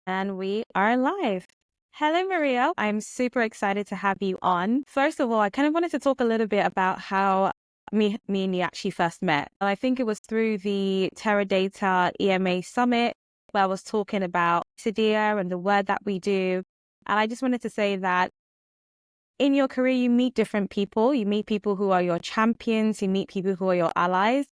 And we are live. Hello, Maria. I'm super excited to have you on. First of all, I kind of wanted to talk a little bit about how me and you actually first met. I think it was through the Teradata EMA Summit where I was talking about Seidea and the work that we do. And I just wanted to say that in your career, you meet different people. You meet people who are your champions. You meet people who are your allies.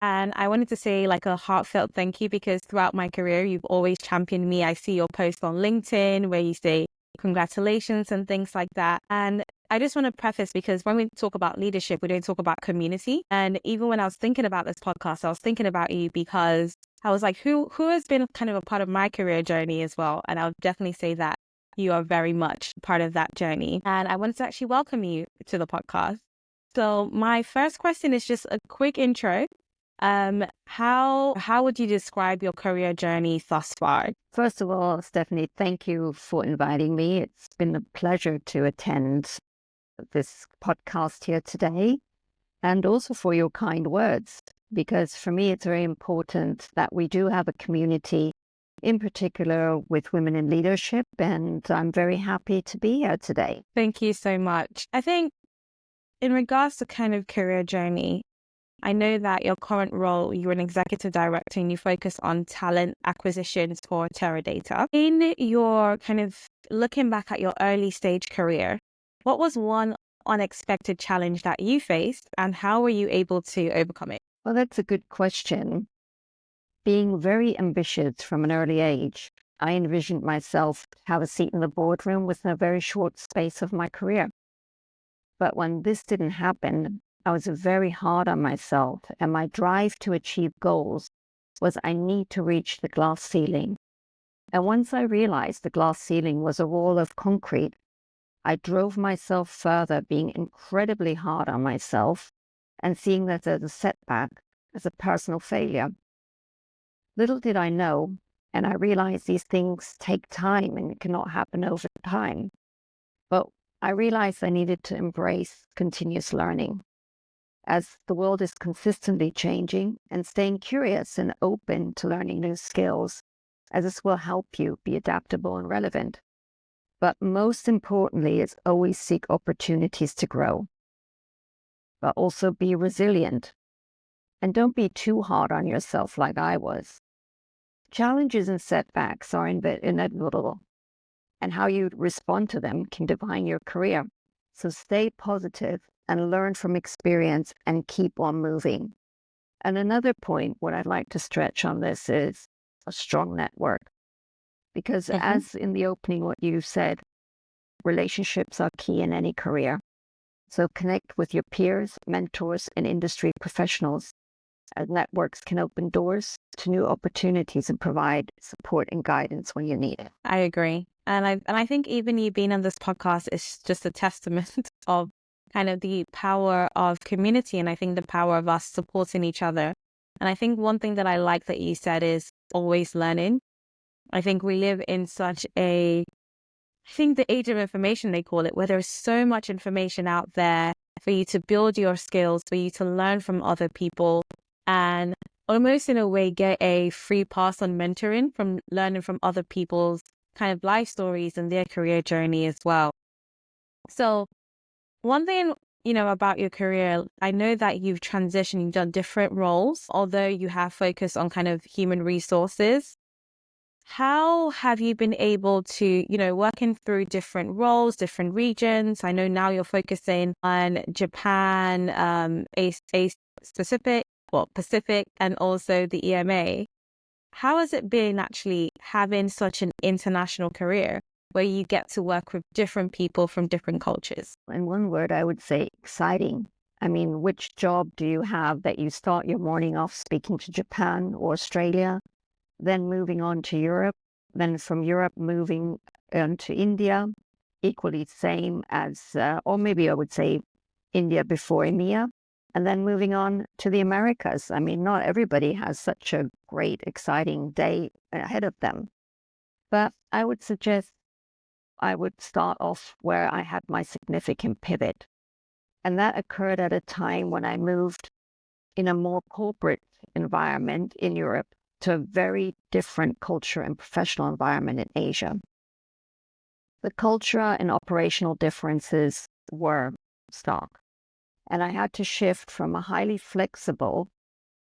And I wanted to say like a heartfelt thank you because throughout my career, you've always championed me. I see your posts on LinkedIn where you say congratulations and things like that. And I just want to preface because when we talk about leadership, we don't talk about community. And even when I was thinking about this podcast, I was thinking about you because I was like, who has been kind of a part of my career journey as well? And I would definitely say that you are very much part of that journey. And I wanted to actually welcome you to the podcast. So my first question is just a quick intro. How would you describe your career journey thus far? First of all, Stephanie, thank you for inviting me. It's been a pleasure to attend this podcast here today, and also for your kind words, because for me, it's very important that we do have a community, in particular with women in leadership, and I'm very happy to be here today. Thank you so much. I think in regards to kind of career journey, I know that your current role, you're an executive director and you focus on talent acquisitions for Teradata. In your kind of looking back at your early stage career, what was one unexpected challenge that you faced and how were you able to overcome it? Well, that's a good question. Being very ambitious from an early age, I envisioned myself to have a seat in the boardroom within a very short space of my career. But when this didn't happen, I was very hard on myself, and my drive to achieve goals was I need to reach the glass ceiling. And once I realized the glass ceiling was a wall of concrete, I drove myself further, being incredibly hard on myself and seeing that as a setback, as a personal failure. Little did I know, and I realized these things take time and it cannot happen over time. But I realized I needed to embrace continuous learning, as the world is consistently changing, and staying curious and open to learning new skills, as this will help you be adaptable and relevant. But most importantly, is always seek opportunities to grow, but also be resilient. And don't be too hard on yourself like I was. Challenges and setbacks are inevitable, and how you respond to them can define your career. So stay positive and learn from experience and keep on moving. And another point, what I'd like to stretch on this is a strong network. Because as in the opening, what you said, relationships are key in any career. So connect with your peers, mentors, and industry professionals, as networks can open doors to new opportunities and provide support and guidance when you need it. I agree. And I think even you being on this podcast is just a testament of kind of the power of community, and I think the power of us supporting each other. And I think one thing that I like that you said is always learning. I think we live in such I think the age of information, they call it, where there's so much information out there for you to build your skills, for you to learn from other people, and almost in a way get a free pass on mentoring from learning from other people's kind of life stories and their career journey as well. So one thing, about your career, I know that you've transitioned, you've done different roles, although you have focused on kind of human resources. How have you been able to, working through different roles, different regions? I know now you're focusing on Japan, Pacific, and also the EMA. How has it been actually having such an international career where you get to work with different people from different cultures? In one word, I would say exciting. I mean, which job do you have that you start your morning off speaking to Japan or Australia, then moving on to Europe, then from Europe moving to India, equally same as, or maybe I would say India before EMEA, and then moving on to the Americas. I mean, not everybody has such a great, exciting day ahead of them. But I would suggest I would start off where I had my significant pivot. And that occurred at a time when I moved in a more corporate environment in Europe, to a very different culture and professional environment in Asia. The culture and operational differences were stark, and I had to shift from a highly flexible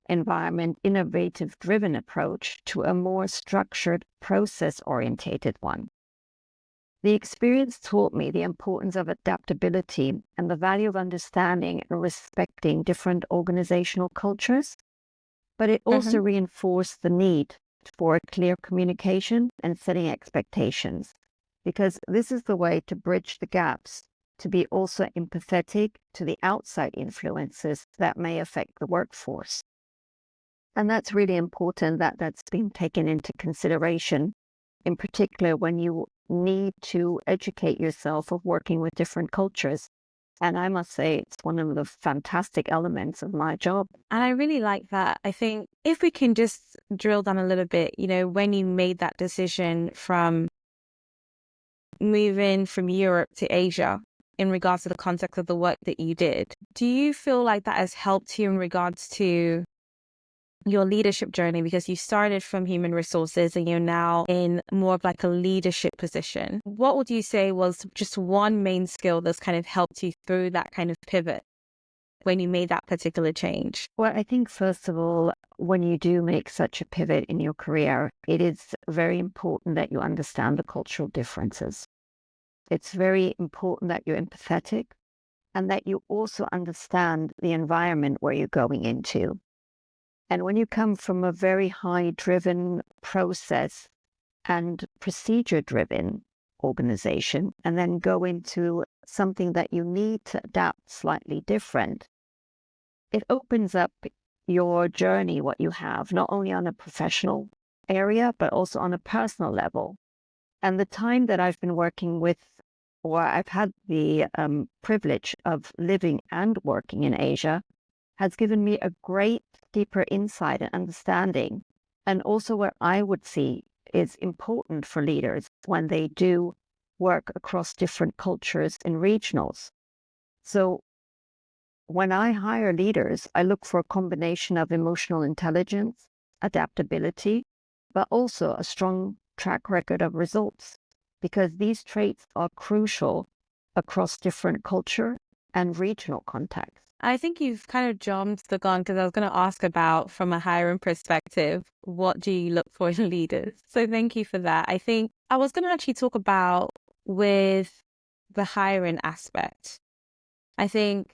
environment, innovative-driven approach to a more structured, process-orientated one. The experience taught me the importance of adaptability and the value of understanding and respecting different organizational cultures, but it also reinforced the need for clear communication and setting expectations, because this is the way to bridge the gaps, to be also empathetic to the outside influences that may affect the workforce. And that's really important that that's been taken into consideration, in particular when you need to educate yourself of working with different cultures. And I must say, it's one of the fantastic elements of my job. And I really like that. I think if we can just drill down a little bit, when you made that decision from moving from Europe to Asia in regards to the context of the work that you did, do you feel like that has helped you in regards to your leadership journey? Because you started from human resources and you're now in more of like a leadership position. What would you say was just one main skill that's kind of helped you through that kind of pivot when you made that particular change? Well, I think, first of all, when you do make such a pivot in your career, it is very important that you understand the cultural differences. It's very important that you're empathetic and that you also understand the environment where you're going into. And when you come from a very high-driven process and procedure-driven organization, and then go into something that you need to adapt slightly different, it opens up your journey, what you have, not only on a professional area, but also on a personal level. And the time that I've been working with, or I've had the privilege of living and working in Asia, has given me a great deeper insight and understanding. And also what I would see is important for leaders when they do work across different cultures and regionals. So when I hire leaders, I look for a combination of emotional intelligence, adaptability, but also a strong track record of results, because these traits are crucial across different culture and regional contexts. I think you've kind of jumped the gun, because I was going to ask about, from a hiring perspective, what do you look for in leaders? So thank you for that. I think I was going to actually talk about with the hiring aspect. I think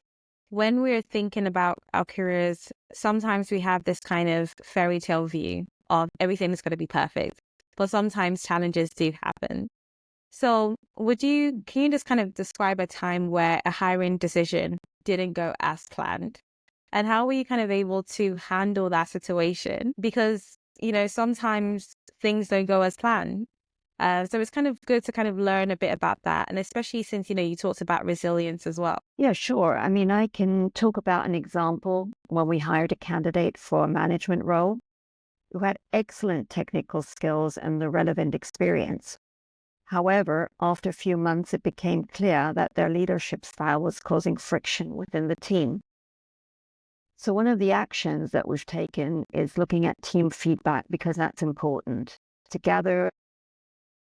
when we're thinking about our careers, sometimes we have this kind of fairy tale view of everything is going to be perfect, but sometimes challenges do happen. So can you just kind of describe a time where a hiring decision didn't go as planned? And how were you kind of able to handle that situation? Because, sometimes things don't go as planned. So it's kind of good to kind of learn a bit about that. And especially since, you talked about resilience as well. Yeah, sure. I mean, I can talk about an example when we hired a candidate for a management role who had excellent technical skills and the relevant experience. However, after a few months, it became clear that their leadership style was causing friction within the team. So one of the actions that we've taken is looking at team feedback, because that's important, to gather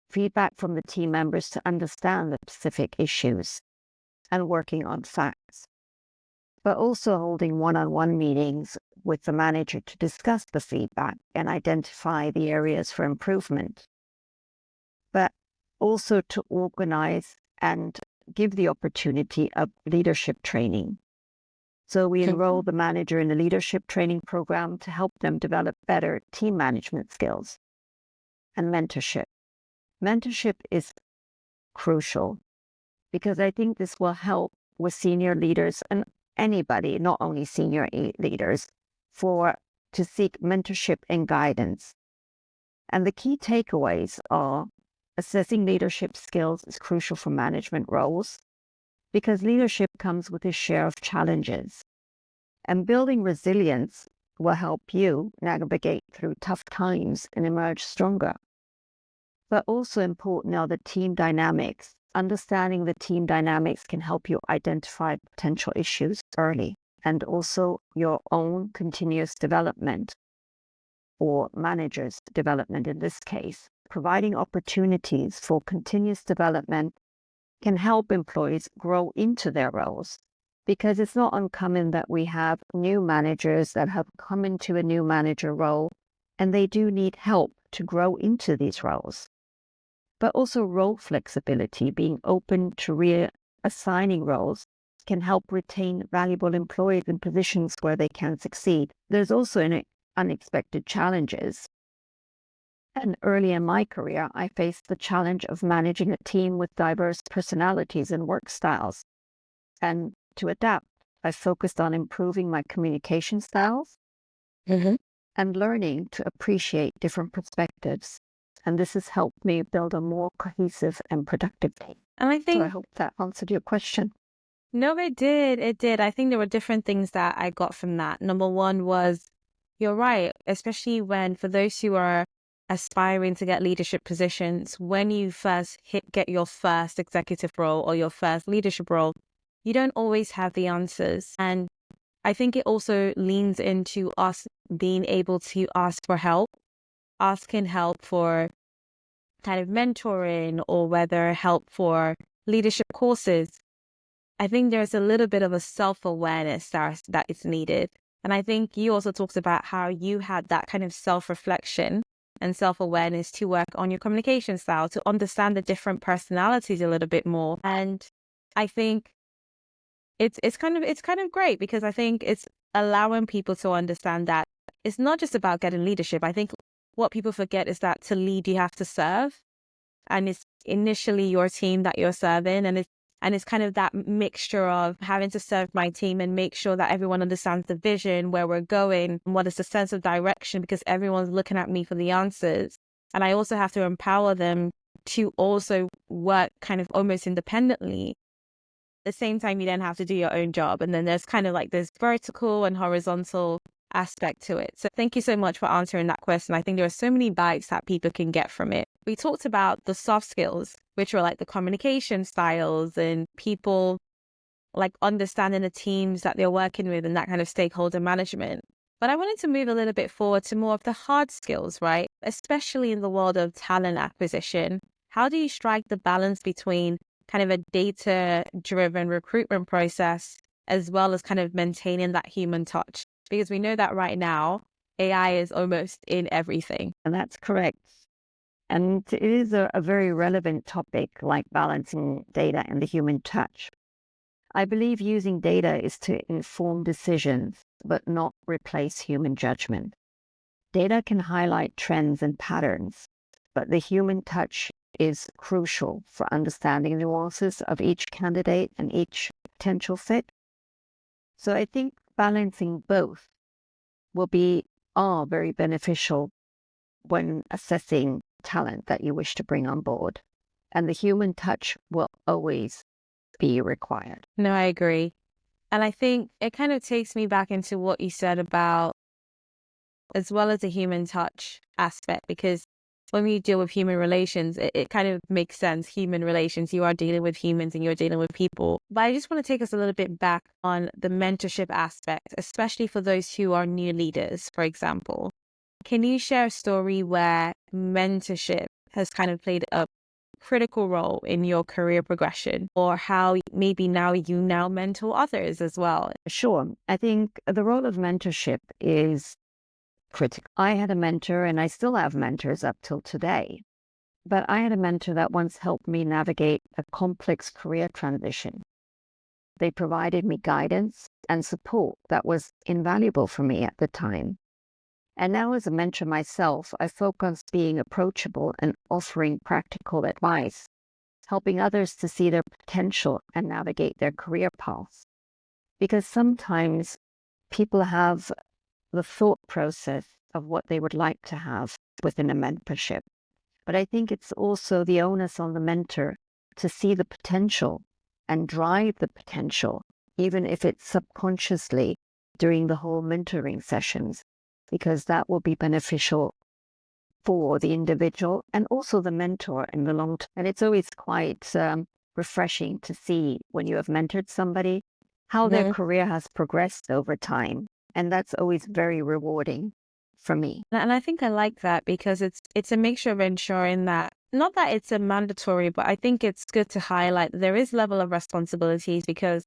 feedback from the team members to understand the specific issues and working on facts, but also holding one-on-one meetings with the manager to discuss the feedback and identify the areas for improvement, but also to organize and give the opportunity of leadership training. So we enroll the manager in a leadership training program to help them develop better team management skills. And mentorship. Mentorship is crucial, because I think this will help with senior leaders and anybody, not only senior leaders, to seek mentorship and guidance. And the key takeaways are: assessing leadership skills is crucial for management roles, because leadership comes with a share of challenges. And building resilience will help you navigate through tough times and emerge stronger. But also important are the team dynamics. Understanding the team dynamics can help you identify potential issues early, and also your own continuous development. or managers' development in this case. Providing opportunities for continuous development can help employees grow into their roles, because it's not uncommon that we have new managers that have come into a new manager role and they do need help to grow into these roles. But also role flexibility, being open to reassigning roles, can help retain valuable employees in positions where they can succeed. There's also unexpected challenges. And early in my career, I faced the challenge of managing a team with diverse personalities and work styles. And to adapt, I focused on improving my communication styles and learning to appreciate different perspectives. And this has helped me build a more cohesive and productive team. And I So I think, hope that answered your question. no, it did. It did. I think there were different things that I got from that. Number one was, you're right, especially for those who are aspiring to get leadership positions, when you first get your first executive role or your first leadership role, you don't always have the answers. And I think it also leans into us being able to ask for help, asking help for kind of mentoring or whether help for leadership courses. I think there's a little bit of a self-awareness that is needed. And I think you also talked about how you had that kind of self-reflection and self-awareness to work on your communication style, to understand the different personalities a little bit more. And I think it's kind of great, because I think it's allowing people to understand that it's not just about getting leadership. I think what people forget is that to lead, you have to serve. And it's initially your team that you're serving. And it's kind of that mixture of having to serve my team and make sure that everyone understands the vision, where we're going, and what is the sense of direction, because everyone's looking at me for the answers. And I also have to empower them to also work kind of almost independently. At the same time, you then have to do your own job. And then there's kind of like this vertical and horizontal aspect to it. So thank you so much for answering that question. I think there are so many bites that people can get from it. We talked about the soft skills, which are like the communication styles and people like understanding the teams that they're working with and that kind of stakeholder management. But I wanted to move a little bit forward to more of the hard skills, right? Especially in the world of talent acquisition. How do you strike the balance between kind of a data-driven recruitment process as well as kind of maintaining that human touch? Because we know that right now, AI is almost in everything. And that's correct. And it is a very relevant topic, like balancing data and the human touch. I believe using data is to inform decisions, but not replace human judgment. Data can highlight trends and patterns, but the human touch is crucial for understanding the nuances of each candidate and each potential fit. So I think balancing both are very beneficial when assessing talent that you wish to bring on board. And the human touch will always be required. No, I agree. And I think it kind of takes me back into what you said about, as well as the human touch aspect, because when we deal with human relations, it kind of makes sense. Human relations, you are dealing with humans and you're dealing with people. But I just want to take us a little bit back on the mentorship aspect, especially for those who are new leaders, for example. Can you share a story where mentorship has kind of played a critical role in your career progression, or how maybe now you mentor others as well? Sure. I think the role of mentorship is critical. I had a mentor, and I still have mentors up till today, but I had a mentor that once helped me navigate a complex career transition. They provided me guidance and support that was invaluable for me at the time. And now as a mentor myself, I focus on being approachable and offering practical advice, helping others to see their potential and navigate their career paths. Because sometimes people have the thought process of what they would like to have within a mentorship. But I think it's also the onus on the mentor to see the potential and drive the potential, even if it's subconsciously during the whole mentoring sessions, because that will be beneficial for the individual and also the mentor in the long term. And it's always quite refreshing to see when you have mentored somebody, how their career has progressed over time. And that's always very rewarding for me. And I think I like that because it's a mixture of ensuring that, not that it's a mandatory, but I think it's good to highlight there is level of responsibilities, because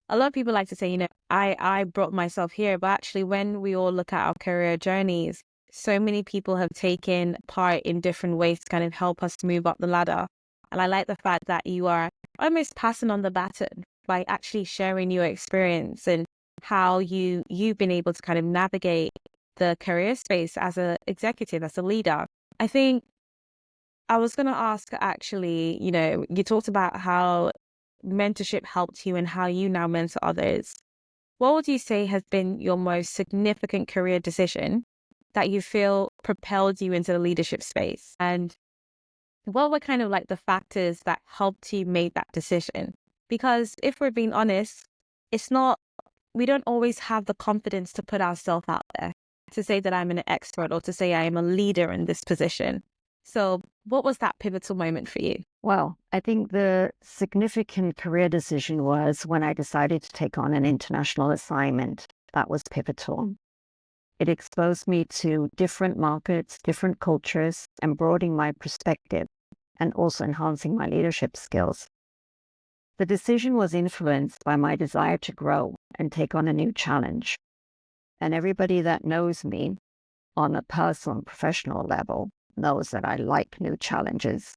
a lot of people like to say, I brought myself here, but actually when we all look at our career journeys, so many people have taken part in different ways to kind of help us move up the ladder. And I like the fact that you are almost passing on the baton by actually sharing your experience and how you've been able to kind of navigate the career space as an executive, as a leader. I think I was going to ask, actually, you talked about how mentorship helped you and how you now mentor others. What would you say has been your most significant career decision that you feel propelled you into the leadership space? And what were kind of like the factors that helped you make that decision? Because if we're being honest, we don't always have the confidence to put ourselves out there, to say that I'm an expert or to say I am a leader in this position. So what was that pivotal moment for you? Well, I think the significant career decision was when I decided to take on an international assignment. That was pivotal. It exposed me to different markets, different cultures, and broadening my perspective, and also enhancing my leadership skills. The decision was influenced by my desire to grow and take on a new challenge. And everybody that knows me on a personal and professional level knows that I like new challenges.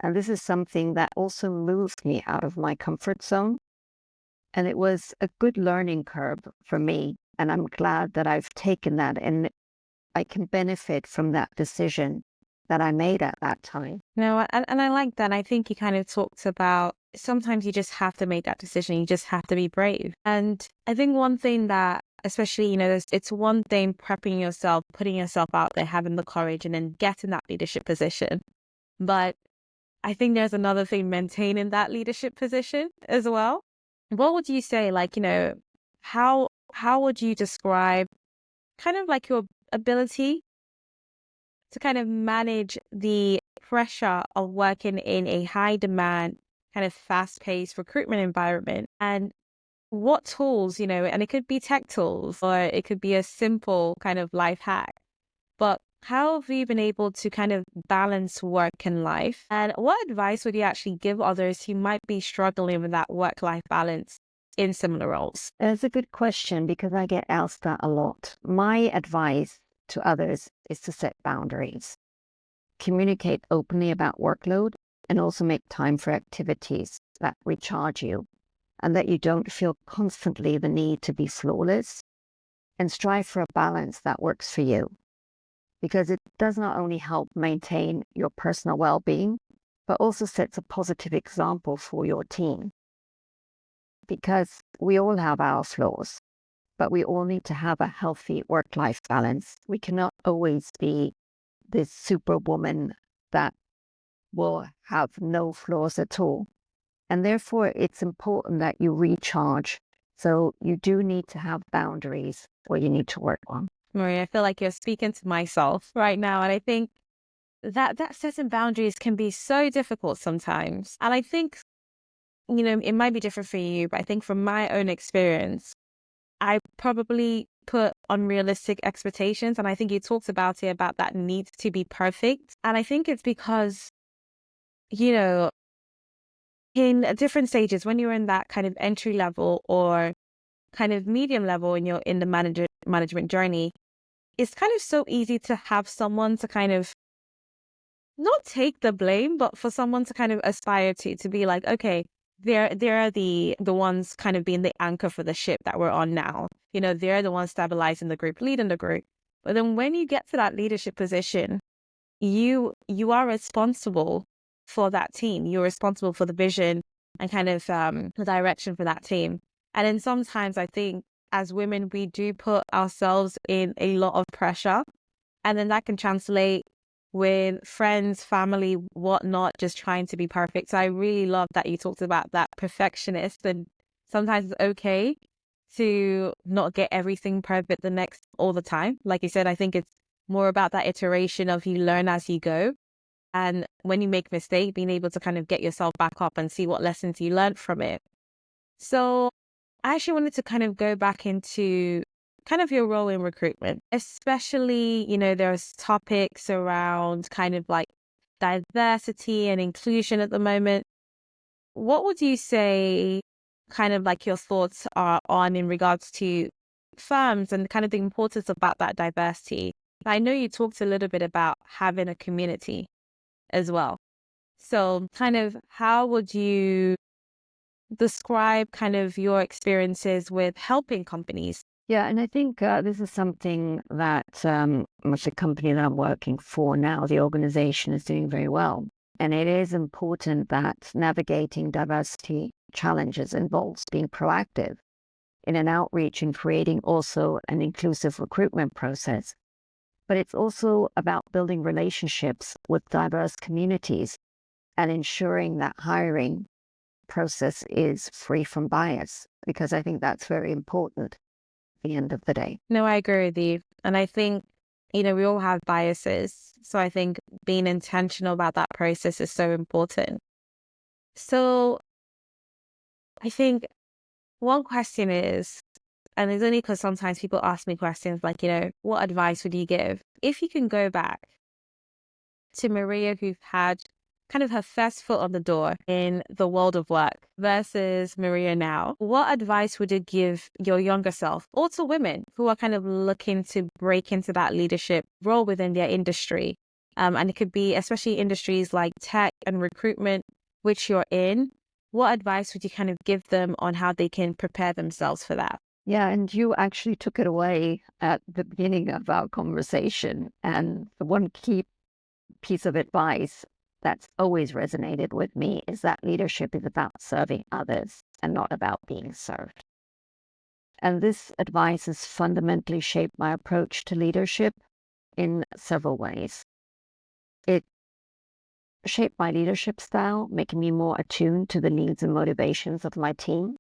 And this is something that also moves me out of my comfort zone. And it was a good learning curve for me. And I'm glad that I've taken that and I can benefit from that decision that I made at that time. No, and I like that. I think you kind of talked about sometimes you just have to make that decision. You just have to be brave. And I think one thing that, especially, it's one thing prepping yourself, putting yourself out there, having the courage and then getting that leadership position. But I think there's another thing, maintaining that leadership position as well. What would you say, how would you describe kind of like your ability to kind of manage the pressure of working in a high demand, kind of fast paced recruitment environment? And what tools, and it could be tech tools or it could be a simple kind of life hack, but how have you been able to kind of balance work and life? And what advice would you actually give others who might be struggling with that work-life balance in similar roles? It's a good question because I get asked that a lot. My advice to others is to set boundaries, communicate openly about workload, and also make time for activities that recharge you and that you don't feel constantly the need to be flawless, and strive for a balance that works for you. Because it does not only help maintain your personal well-being, but also sets a positive example for your team. Because we all have our flaws, but we all need to have a healthy work-life balance. We cannot always be this superwoman that will have no flaws at all. And therefore, it's important that you recharge. So you do need to have boundaries where you need to work on. Maria, I feel like you're speaking to myself right now. And I think that setting boundaries can be so difficult sometimes. And I think, it might be different for you, but I think from my own experience, I probably put unrealistic expectations. And I think you talked about it, about that need to be perfect. And I think it's because, in different stages, when you're in that kind of entry level or kind of medium level and you're in the management journey, it's kind of so easy to have someone to kind of not take the blame, but for someone to kind of aspire to be like, okay, they're the ones kind of being the anchor for the ship that we're on now. They're the ones stabilizing the group, leading the group. But then when you get to that leadership position, you are responsible for that team. You're responsible for the vision and kind of the direction for that team. And then sometimes I think as women, we do put ourselves in a lot of pressure, and then that can translate with friends, family, whatnot, just trying to be perfect. So I really love that you talked about that perfectionist, and sometimes it's okay to not get everything perfect all the time. Like you said, I think it's more about that iteration of you learn as you go. And when you make a mistake, being able to kind of get yourself back up and see what lessons you learned from it. So I actually wanted to kind of go back into kind of your role in recruitment, especially, there's topics around kind of like diversity and inclusion at the moment. What would you say kind of like your thoughts are on in regards to firms and kind of the importance about that diversity? I know you talked a little bit about having a community as well. So kind of how would you describe kind of your experiences with helping companies? Yeah, and I think this is something that with the company that I'm working for now, the organization is doing very well. And it is important that navigating diversity challenges involves being proactive in an outreach and creating also an inclusive recruitment process. But it's also about building relationships with diverse communities and ensuring that hiring process is free from bias, because I think that's very important at the end of the day. No, I agree with you. And I think, we all have biases. So I think being intentional about that process is so important. So I think one question is, and it's only because sometimes people ask me questions like, what advice would you give? If you can go back to Maria, who had kind of her first foot on the door in the world of work versus Maria now, what advice would you give your younger self, or to women who are kind of looking to break into that leadership role within their industry? And it could be especially industries like tech and recruitment, which you're in. What advice would you kind of give them on how they can prepare themselves for that? Yeah, and you actually took it away at the beginning of our conversation. And the one key piece of advice that's always resonated with me is that leadership is about serving others and not about being served. And this advice has fundamentally shaped my approach to leadership in several ways. It shaped my leadership style, making me more attuned to the needs and motivations of my team,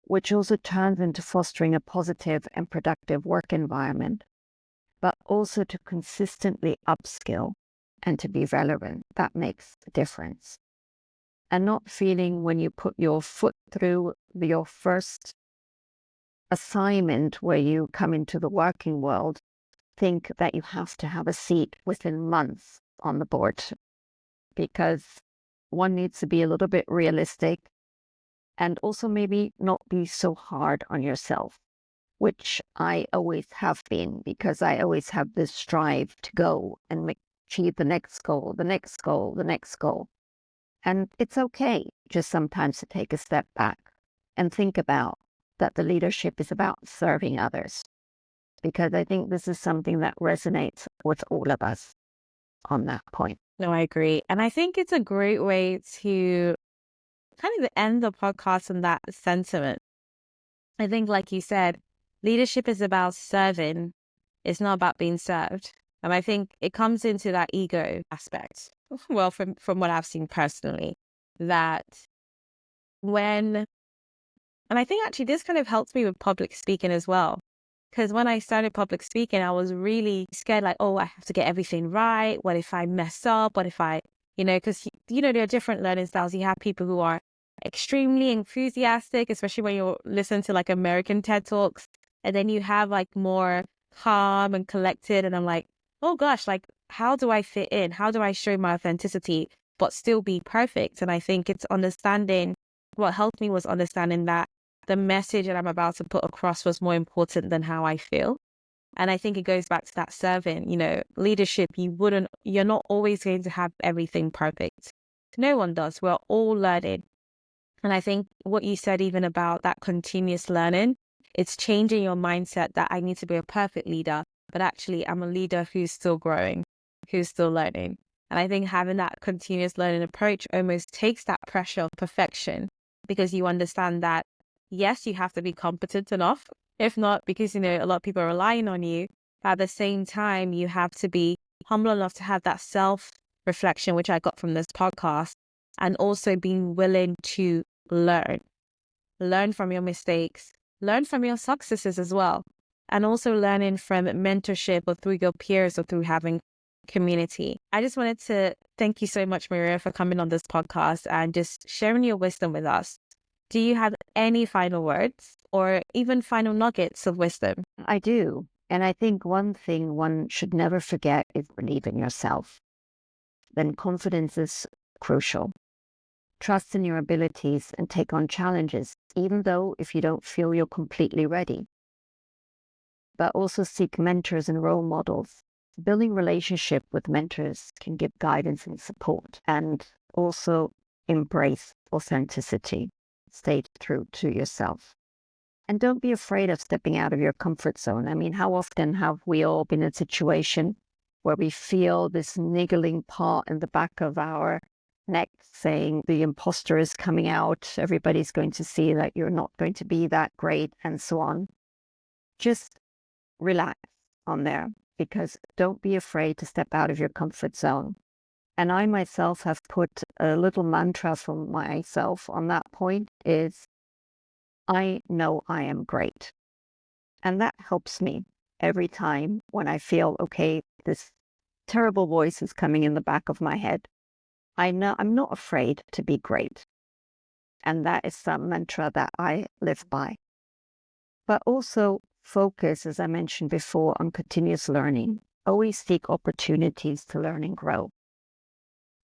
which also turns into fostering a positive and productive work environment, but also to consistently upskill and to be relevant. That makes a difference. And not feeling when you put your foot through your first assignment where you come into the working world, think that you have to have a seat within months on the board, because one needs to be a little bit realistic and also maybe not be so hard on yourself, which I always have been, because I always have this strive to go and achieve the next goal, the next goal, the next goal. And it's okay just sometimes to take a step back and think about that the leadership is about serving others, because I think this is something that resonates with all of us on that point. No, I agree. And I think it's a great way to kind of end the podcast on that sentiment. I think, like you said, leadership is about serving. It's not about being served. And I think it comes into that ego aspect. Well, from what I've seen personally, that and I think actually this kind of helps me with public speaking as well. Because when I started public speaking, I was really scared, like, oh, I have to get everything right. What if I mess up? What if I, because, there are different learning styles. You have people who are extremely enthusiastic, especially when you listen to like American TED Talks. And then you have like more calm and collected. And I'm like, oh gosh, like, how do I fit in? How do I show my authenticity, but still be perfect? And I think it's understanding, what helped me was understanding that the message that I'm about to put across was more important than how I feel. And I think it goes back to that serving, leadership. You're not always going to have everything perfect. No one does. We're all learning. And I think what you said even about that continuous learning, it's changing your mindset that I need to be a perfect leader, but actually I'm a leader who's still growing, who's still learning. And I think having that continuous learning approach almost takes that pressure of perfection, because you understand that, yes, you have to be competent enough. If not, because, a lot of people are relying on you. But at the same time, you have to be humble enough to have that self-reflection, which I got from this podcast, and also being willing to learn from your mistakes, learn from your successes as well, and also learning from mentorship or through your peers or through having community. I just wanted to thank you so much, Maria, for coming on this podcast and just sharing your wisdom with us. Do you have any final words or even final nuggets of wisdom? I do. And I think one thing one should never forget is believe in yourself. Then confidence is crucial. Trust in your abilities and take on challenges, even though if you don't feel you're completely ready. But also seek mentors and role models. Building relationship with mentors can give guidance and support, and also embrace authenticity. Stay true to yourself. And don't be afraid of stepping out of your comfort zone. I mean, how often have we all been in a situation where we feel this niggling part in the back of our neck saying the imposter is coming out, everybody's going to see that you're not going to be that great, and so on. Just relax on there, because don't be afraid to step out of your comfort zone. And I myself have put a little mantra for myself on that point is, I know I am great. And that helps me every time when I feel, okay, this terrible voice is coming in the back of my head. I know I'm not afraid to be great. And that is some mantra that I live by. But also focus, as I mentioned before, on continuous learning. Always seek opportunities to learn and grow.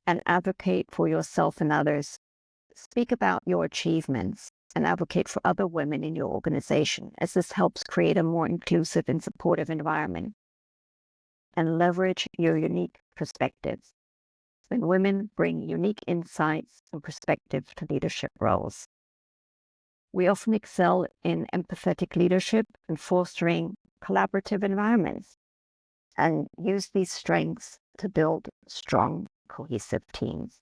And advocate for yourself and others. Speak about your achievements and advocate for other women in your organization, as this helps create a more inclusive and supportive environment. And leverage your unique perspectives. When women bring unique insights and perspective to leadership roles. We often excel in empathetic leadership and fostering collaborative environments, and use these strengths to build strong, cohesive teams.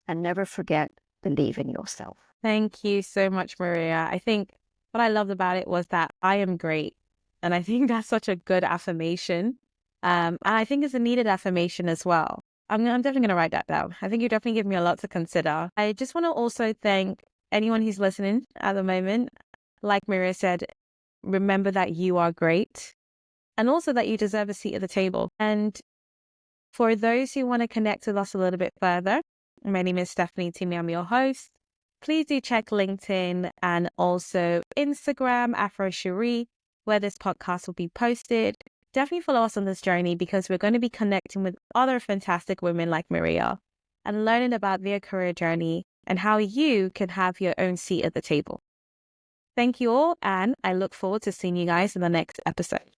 And never forget, believe in yourself. Thank you so much, Maria. I think what I loved about it was that I am great. And I think that's such a good affirmation. And I think it's a needed affirmation as well. I'm definitely going to write that down. I think you definitely give me a lot to consider. I just want to also thank anyone who's listening at the moment. Like Maria said, remember that you are great and also that you deserve a seat at the table. And for those who want to connect with us a little bit further, my name is Stephanie Timmy. I'm your host. Please do check LinkedIn and also Instagram, Afro Cherie, where this podcast will be posted. Definitely follow us on this journey because we're going to be connecting with other fantastic women like Maria and learning about their career journey and how you can have your own seat at the table. Thank you all, and I look forward to seeing you guys in the next episode.